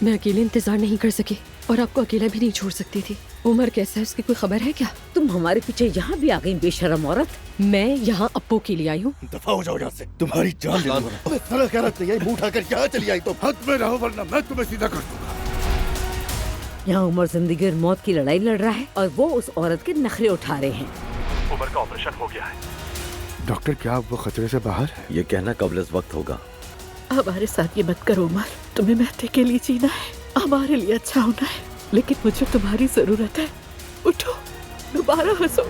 मैं अकेले इंतजार नहीं कर सकी और आपको अकेला भी नहीं छोड़ सकती थी। उमर कैसा है, उसकी कोई खबर है क्या? तुम हमारे पीछे यहाँ भी आ गई बेशरम औरत। मैं यहाँ अप्पू के लिए आई हूँ। दफा हो जाओ यहाँ से, तुम्हारी जान ले लूंगा। अबे साला क्या रखते हैं, मुंह उठाकर यहाँ चली आई तो हद में रहो वरना मैं तुम्हें सीधा कर दूंगा। यहाँ उमर जिंदगी और मौत की लड़ाई लड़ रहा है और वो उस औरत के नखरे उठा रहे हैं। उमर का ऑपरेशन हो गया है। डॉक्टर क्या वो खतरे से बाहर है? ये कहना कब्ल इस वक्त होगा। हमारे साथ ये मत करो उमर, तुम्हें मेहते के लिए जीना है, हमारे लिए अच्छा होना है, लेकिन मुझे तुम्हारी जरूरत है। उठो, दोबारा हंसो।